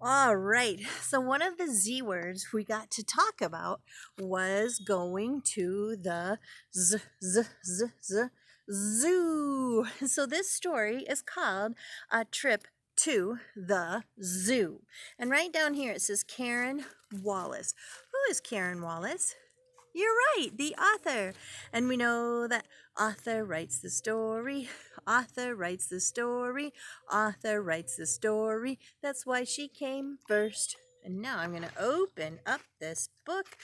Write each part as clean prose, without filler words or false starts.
All right. So one of the Z words we got to talk about was going to the zoo. So this story is called A Trip to the Zoo. And right down here it says Karen Wallace. Who is Karen Wallace? You're right, the author. And we know that author writes the story, author writes the story, author writes the story. That's why she came first. And now I'm going to open up this book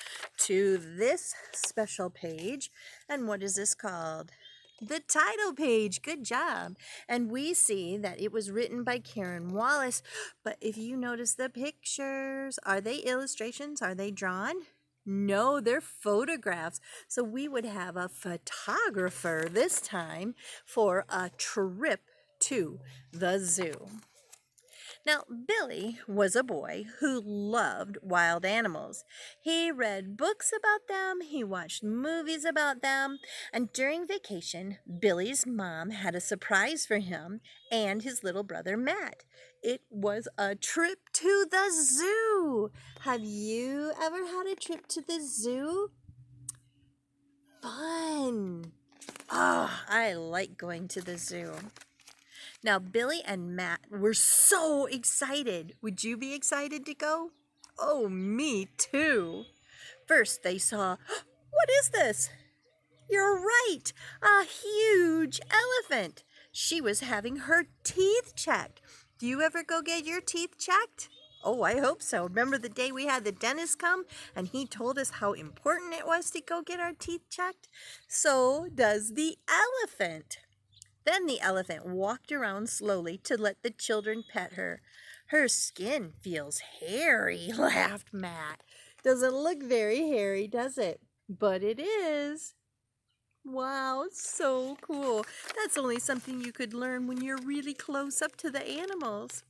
to this special page. And what is this called? The title page. Good job. And we see that it was written by Karen Wallace. But if you notice the pictures, are they illustrations? Are they drawn? No, they're photographs. So we would have a photographer this time for a trip to the zoo. Now, Billy was a boy who loved wild animals. He read books about them, he watched movies about them, and during vacation, Billy's mom had a surprise for him and his little brother Matt. It was a trip to the zoo. Have you ever had a trip to the zoo? Fun. Oh, I like going to the zoo. Now, Billy and Matt were so excited. Would you be excited to go? Oh, me too. First, they saw, what is this? You're right, a huge elephant. She was having her teeth checked. Do you ever go get your teeth checked? Oh, I hope so. Remember the day we had the dentist come and he told us how important it was to go get our teeth checked? So does the elephant. Then the elephant walked around slowly to let the children pet her. Her skin feels hairy, laughed Matt. Doesn't look very hairy, does it? But it is. Wow, so cool. That's only something you could learn when you're really close up to the animals.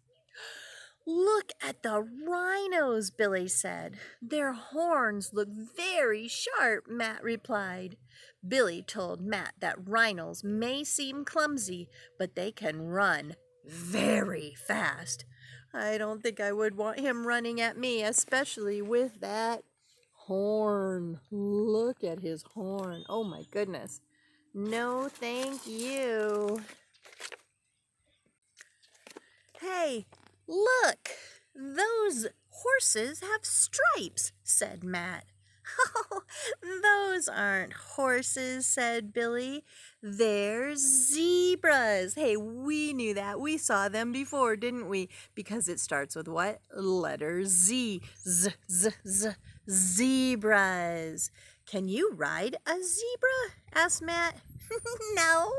Look at the rhinos, Billy said. Their horns look very sharp, Matt replied. Billy told Matt that rhinos may seem clumsy, but they can run very fast. I don't think I would want him running at me, especially with that horn. Look at his horn. Oh my goodness. No, thank you. Hey, look! Those horses have stripes, said Matt. Oh, those aren't horses, said Billy. They're zebras. Hey, we knew that. We saw them before, didn't we? Because it starts with what? Letter Z. Zebras. Can you ride a zebra? Asked Matt. No,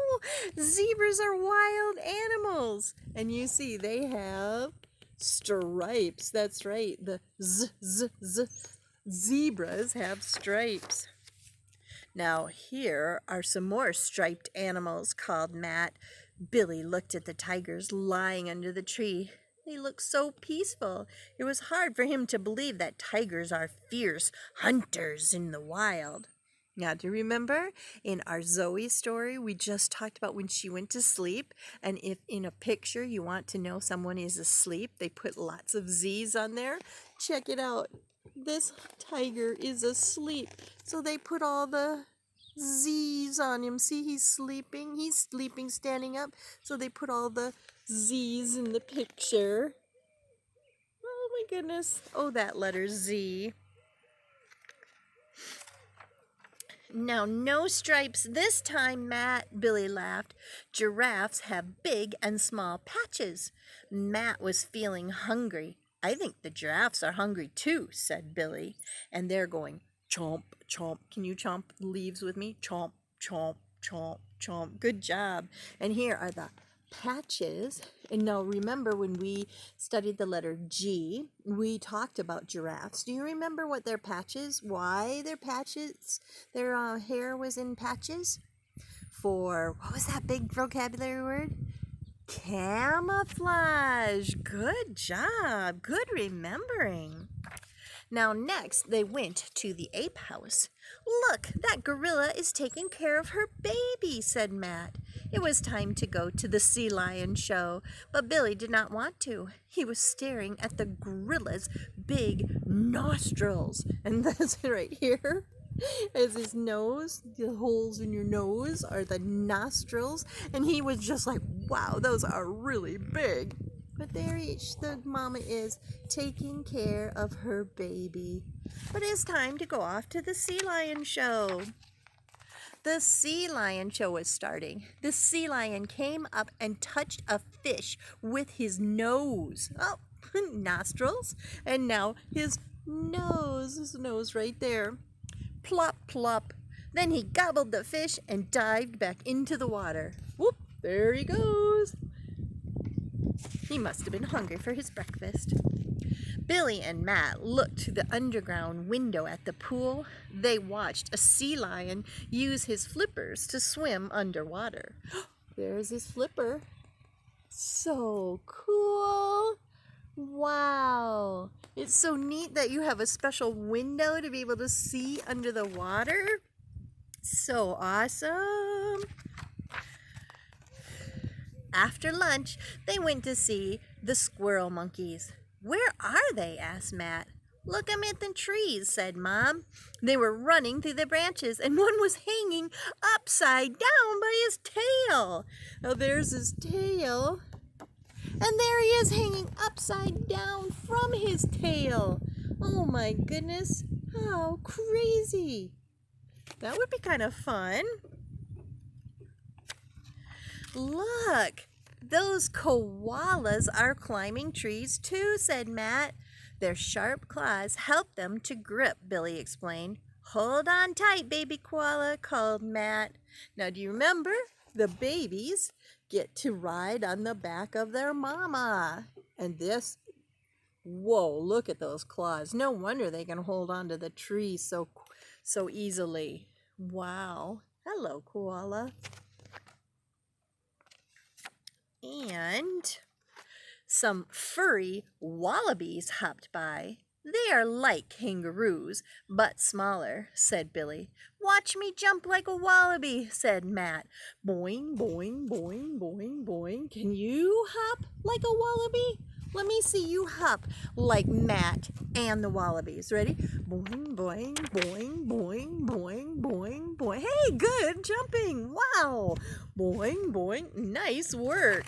zebras are wild animals. And you see, they have stripes. That's right. The zebras have stripes. Now, here are some more striped animals, called Matt. Billy looked at the tigers lying under the tree. They looked so peaceful. It was hard for him to believe that tigers are fierce hunters in the wild. Now, do you remember in our Zoe story, we just talked about when she went to sleep, and if in a picture you want to know someone is asleep, they put lots of Z's on there. Check it out. This tiger is asleep, so they put all the Z's on him. See, he's sleeping. He's sleeping standing up, so they put all the Z's in the picture. Oh my goodness. Oh, that letter Z. Now, no stripes this time, Matt, Billy laughed. Giraffes have big and small patches. Matt was feeling hungry. I think the giraffes are hungry too, said Billy. And they're going, chomp, chomp. Can you chomp leaves with me? Chomp, chomp, chomp, chomp. Good job. And here are the patches. And now remember when we studied the letter G, we talked about giraffes. Do you remember what their patches, why their patches, their hair was in patches? For, what was that big vocabulary word? Camouflage. Good job. Good remembering. Now next they went to the ape house. Look, that gorilla is taking care of her baby, said Matt. It was time to go to the sea lion show, but Billy did not want to. He was staring at the gorilla's big nostrils. And that's right here is his nose. The holes in your nose are the nostrils. And he was just like, wow, those are really big. But there the mama is taking care of her baby. But it's time to go off to the sea lion show. The sea lion show was starting. The sea lion came up and touched a fish with his nose. Oh, nostrils. And now his nose right there. Plop, plop. Then he gobbled the fish and dived back into the water. Whoop, there he goes. He must have been hungry for his breakfast. Billy and Matt looked through the underground window at the pool. They watched a sea lion use his flippers to swim underwater. There's his flipper. So cool. Wow. It's so neat that you have a special window to be able to see under the water. So awesome. After lunch, they went to see the squirrel monkeys. Where are they? Asked Matt. Look 'em at the trees, said Mom. They were running through the branches, and one was hanging upside down by his tail. Oh, there's his tail. And there he is hanging upside down from his tail. Oh my goodness, how crazy. That would be kind of fun. Look, those koalas are climbing trees too, said Matt. Their sharp claws help them to grip, Billy explained. Hold on tight, baby koala, called Matt. Now, do you remember? The babies get to ride on the back of their mama. And this, whoa, look at those claws. No wonder they can hold on to the tree so easily. Wow. Hello, koala. And some furry wallabies hopped by. They are like kangaroos, but smaller, said Billy. Watch me jump like a wallaby, said Matt. Boing, boing, boing, boing, boing. Can you hop like a wallaby? Let me see you hop like Matt and the wallabies. Ready? Boing, boing, boing, boing, boing, boing, boing. Hey, good jumping. Wow. Boing, boing. Nice work.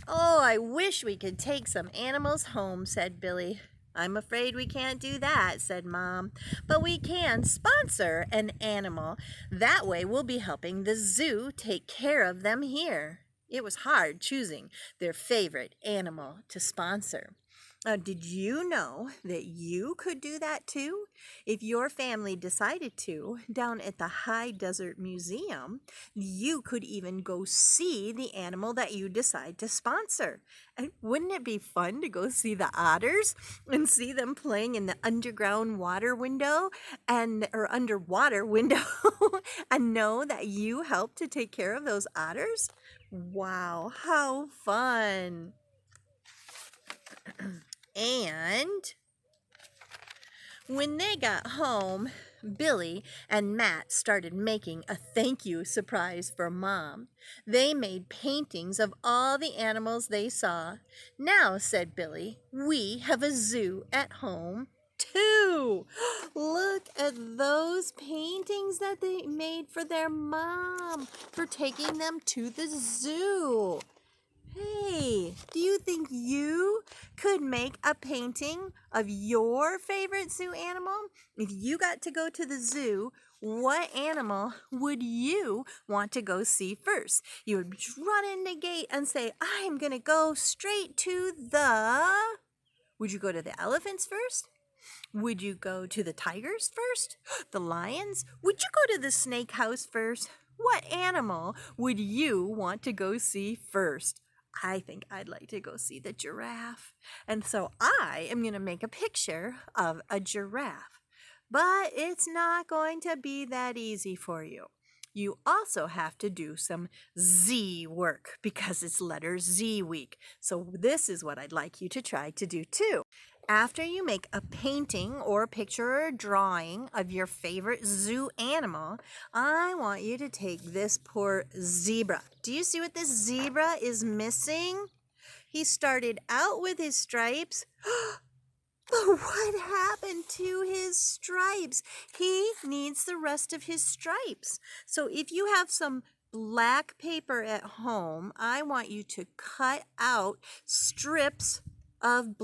Oh, I wish we could take some animals home, said Billy. I'm afraid we can't do that, said Mom. But we can sponsor an animal. That way we'll be helping the zoo take care of them here. It was hard choosing their favorite animal to sponsor. Did you know that you could do that too? If your family decided to, down at the High Desert Museum, you could even go see the animal that you decide to sponsor. And wouldn't it be fun to go see the otters and see them playing in the underground water window or underwater window and know that you helped to take care of those otters? Wow, how fun! And when they got home, Billy and Matt started making a thank you surprise for Mom. They made paintings of all the animals they saw. Now, said Billy, we have a zoo at home too. Look at those paintings that they made for their mom for taking them to the zoo. Hey, do you think you could make a painting of your favorite zoo animal? If you got to go to the zoo, what animal would you want to go see first? You would run in the gate and say, I'm going to go straight to the... Would you go to the elephants first? Would you go to the tigers first? The lions? Would you go to the snake house first? What animal would you want to go see first? I think I'd like to go see the giraffe. And so I am going to make a picture of a giraffe. But it's not going to be that easy for you. You also have to do some Z work because it's letter Z week. So this is what I'd like you to try to do too. After you make a painting or a picture or a drawing of your favorite zoo animal, I want you to take this poor zebra. Do you see what this zebra is missing? He started out with his stripes. But what happened to his stripes? He needs the rest of his stripes. So if you have some black paper at home, I want you to cut out strips of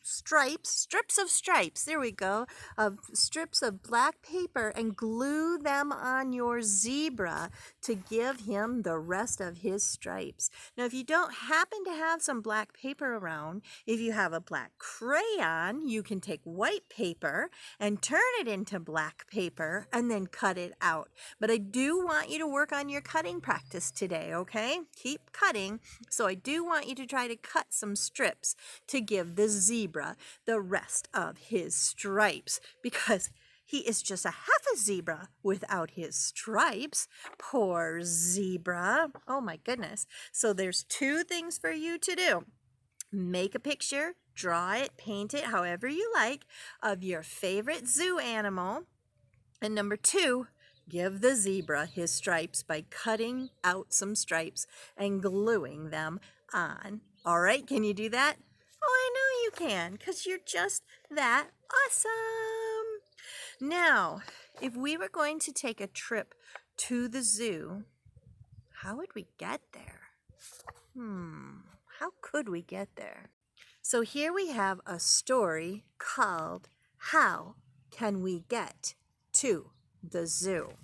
strips of stripes, there we go, of strips of black paper, and glue them on your zebra to give him the rest of his stripes. Now, if you don't happen to have some black paper around, if you have a black crayon, you can take white paper and turn it into black paper and then cut it out. But I do want you to work on your cutting practice today, okay? Keep cutting. So I do want you to try to cut some strips to give the zebra the rest of his stripes, because he is just a half a zebra without his stripes. Poor zebra. Oh my goodness. So there's two things for you to do. Make a picture, draw it, paint it, however you like, of your favorite zoo animal. And number two, give the zebra his stripes by cutting out some stripes and gluing them on. All right, can you do that? Oh, I know you can, because you're just that awesome. Now, if we were going to take a trip to the zoo, how would we get there? How could we get there? So here we have a story called How Can We Get to the Zoo?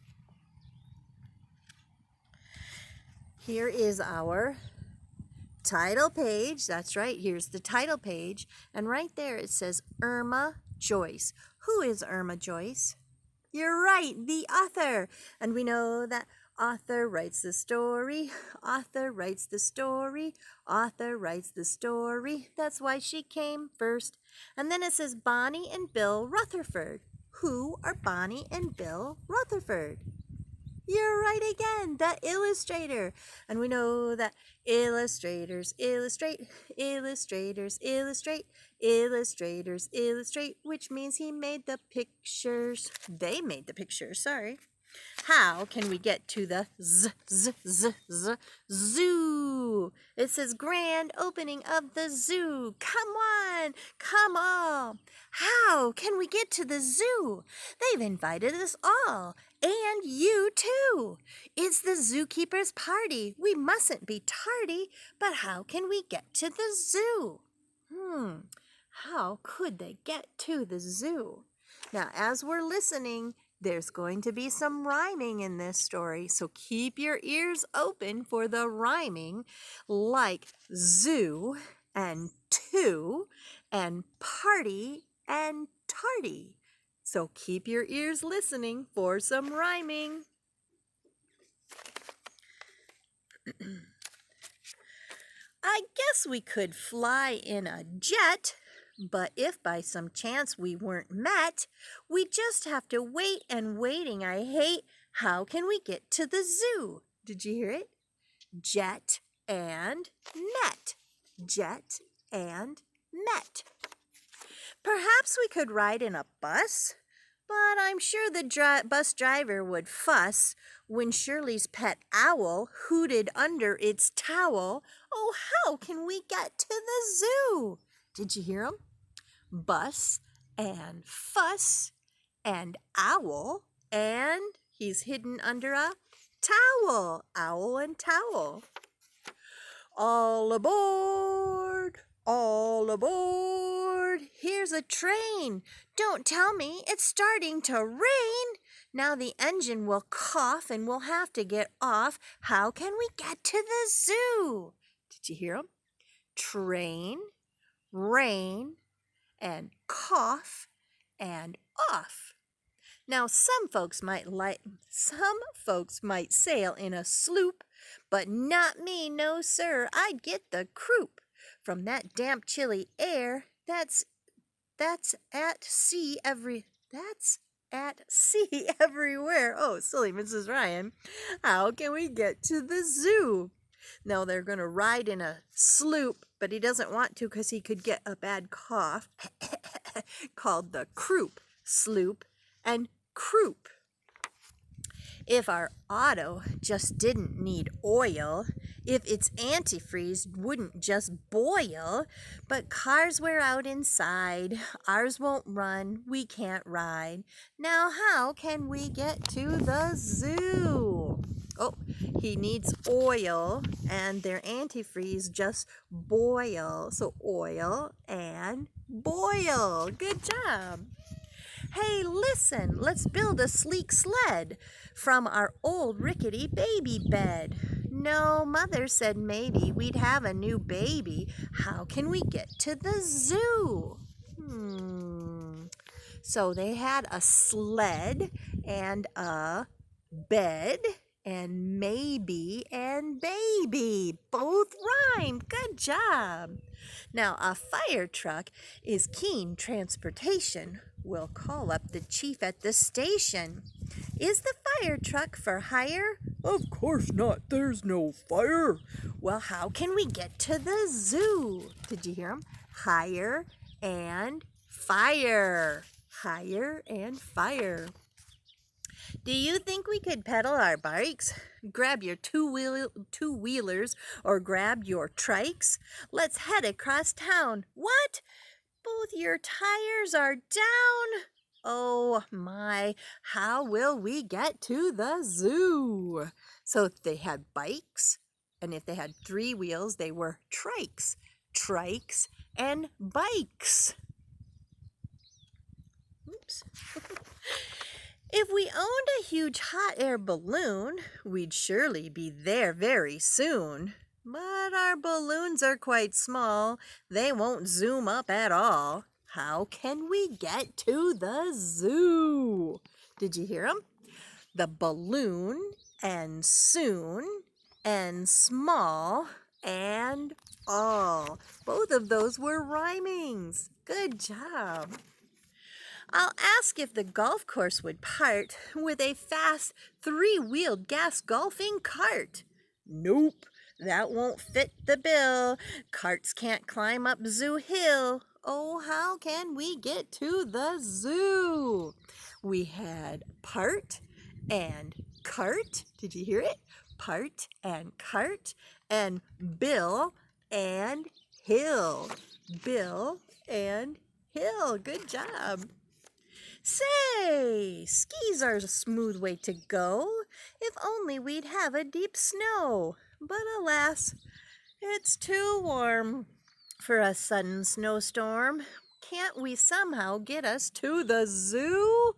Here is our title page. That's right, here's the title page. And right there it says Irma Joyce. Who is Irma Joyce? You're right, the author. And we know that author writes the story, author writes the story, author writes the story. That's why she came first. And then it says Bonnie and Bill Rutherford. Who are Bonnie and Bill Rutherford? You're right again, the illustrator. And we know that illustrators illustrate, illustrators illustrate, illustrators illustrate, which means he made the pictures. They made the pictures, sorry. How can we get to the zoo? It says grand opening of the zoo. Come on, come on. How can we get to the zoo? They've invited us all, and you too. It's the zookeeper's party. We mustn't be tardy, but how can we get to the zoo? How could they get to the zoo? Now, as we're listening, there's going to be some rhyming in this story, so keep your ears open for the rhyming, like zoo and two and party and tardy. So keep your ears listening for some rhyming. I guess we could fly in a jet, but if by some chance we weren't met, we just have to wait and waiting I hate. How can we get to the zoo? Did you hear it? Jet and met. Jet and met. Perhaps we could ride in a bus, but I'm sure the bus driver would fuss when Shirley's pet owl hooted under its towel. Oh, how can we get to the zoo? Did you hear him? Bus and fuss and owl, and he's hidden under a towel. Owl and towel. All aboard! All aboard! Here's a train. Don't tell me it's starting to rain. Now the engine will cough and we'll have to get off. How can we get to the zoo? Did you hear him? Train, rain, and cough and off. Now some folks might sail in a sloop, but not me, no sir. I'd get the croup from that damp chilly air. That's at sea everywhere. Oh, silly Mrs. Ryan. How can we get to the zoo? Now they're going to ride in a sloop, but he doesn't want to because he could get a bad cough called the croup sloop and croup. If our auto just didn't need oil, if its antifreeze wouldn't just boil, but cars wear out inside, ours won't run, we can't ride. Now how can we get to the zoo? Oh, he needs oil and their antifreeze just boil. So oil and boil. Good job. Hey, listen, let's build a sleek sled from our old rickety baby bed. No, Mother said maybe we'd have a new baby. How can we get to the zoo? So they had a sled and a bed and maybe and baby. Both rhyme. Good job. Now, a fire truck is keen transportation. We'll call up the chief at the station. Is the fire truck for hire? Of course not. There's no fire. Well, how can we get to the zoo? Did you hear him? Hire and fire. Hire and fire. Do you think we could pedal our bikes? Grab your two-wheelers or grab your trikes? Let's head across town. What? Both your tires are down? Oh my, how will we get to the zoo? So if they had bikes, and if they had 3 wheels, they were trikes. Trikes and bikes. Oops. If we owned a huge hot air balloon, we'd surely be there very soon. But our balloons are quite small. They won't zoom up at all. How can we get to the zoo? Did you hear them? The balloon and soon and small and all. Both of those were rhymings. Good job. I'll ask if the golf course would part with a fast 3-wheeled gas golfing cart. Nope, that won't fit the bill. Carts can't climb up Zoo Hill. Oh, how can we get to the zoo? We had part and cart. Did you hear it? Part and cart and bill and hill. Bill and hill. Good job. Say, skis are a smooth way to go. If only we'd have a deep snow. But alas, it's too warm for a sudden snowstorm. Can't we somehow get us to the zoo?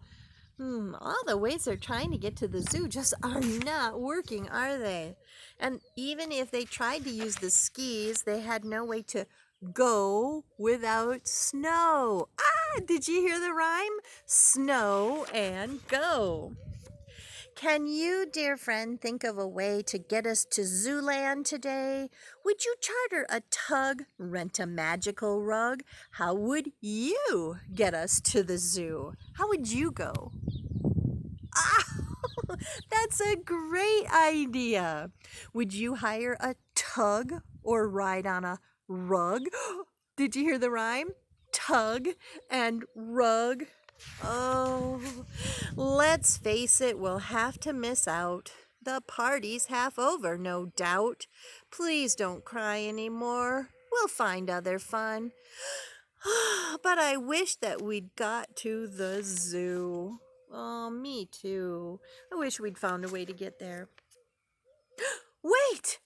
All the ways they're trying to get to the zoo just are not working, are they? And even if they tried to use the skis, they had no way to go without snow. Did you hear the rhyme? Snow and go. Can you, dear friend, think of a way to get us to Zooland today? Would you charter a tug, rent a magical rug? How would you get us to the zoo? How would you go? That's a great idea. Would you hire a tug or ride on a rug? Did you hear the rhyme? Tug and rug. Oh, let's face it, we'll have to miss out. The party's half over, no doubt. Please don't cry anymore. We'll find other fun. But I wish that we'd got to the zoo. Oh, me too. I wish we'd found a way to get there. Wait!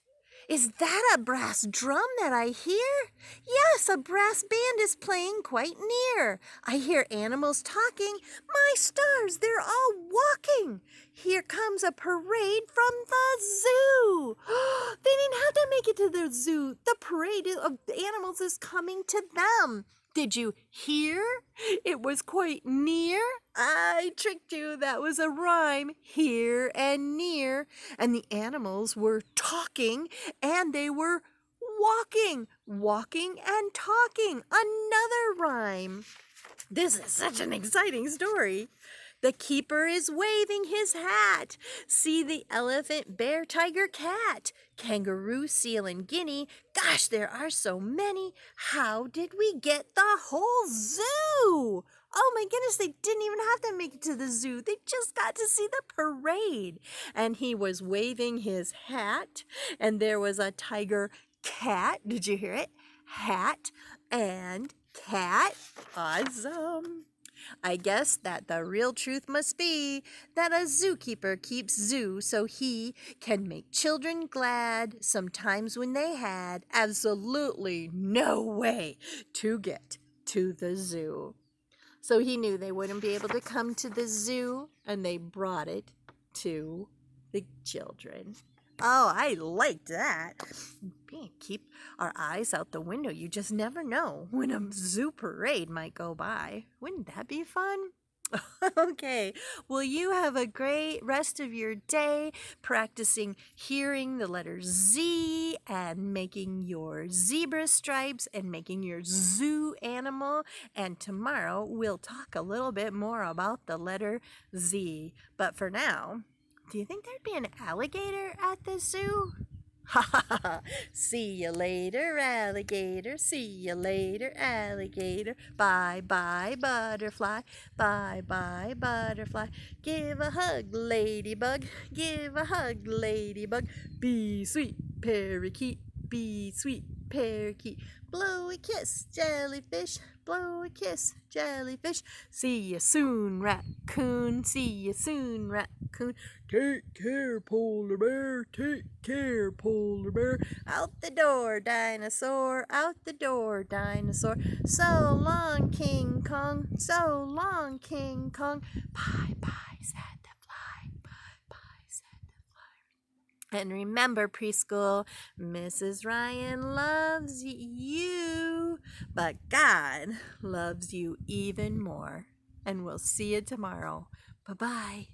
Is that a brass drum that I hear? Yes, a brass band is playing quite near. I hear animals talking. My stars, they're all walking. Here comes a parade from the zoo. They didn't have to make it to the zoo. The parade of animals is coming to them. Did you hear? It was quite near. I tricked you. That was a rhyme. Here and near. And the animals were talking and they were walking. Walking and talking. Another rhyme. This is such an exciting story. The keeper is waving his hat. See the elephant, bear, tiger, cat, kangaroo, seal, and guinea. Gosh, there are so many. How did we get the whole zoo? Oh my goodness, they didn't even have to make it to the zoo. They just got to see the parade. And he was waving his hat, and there was a tiger cat. Did you hear it? Hat and cat. Awesome. I guess that the real truth must be that a zookeeper keeps zoo so he can make children glad sometimes when they had absolutely no way to get to the zoo. So he knew they wouldn't be able to come to the zoo, and they brought it to the children. Oh, I liked that. Keep our eyes out the window. You just never know when a zoo parade might go by. Wouldn't that be fun? Okay, well, you have a great rest of your day practicing hearing the letter Z and making your zebra stripes and making your zoo animal. And tomorrow we'll talk a little bit more about the letter Z. But for now, do you think there'd be an alligator at the zoo? Ha ha ha! See you later, alligator. See you later, alligator. Bye bye, butterfly. Bye bye, butterfly. Give a hug, ladybug. Give a hug, ladybug. Be sweet, parakeet. Be sweet, parakeet. Blow a kiss, jellyfish. Blow a kiss, jellyfish. See you soon, raccoon. See you soon, raccoon. Take care, polar bear. Take care, polar bear. Out the door, dinosaur. Out the door, dinosaur. So long, King Kong. So long, King Kong. Bye bye, said the fly. Bye bye, said the fly. And remember, preschool, Mrs. Ryan loves you, but God loves you even more. And we'll see you tomorrow. Bye-bye.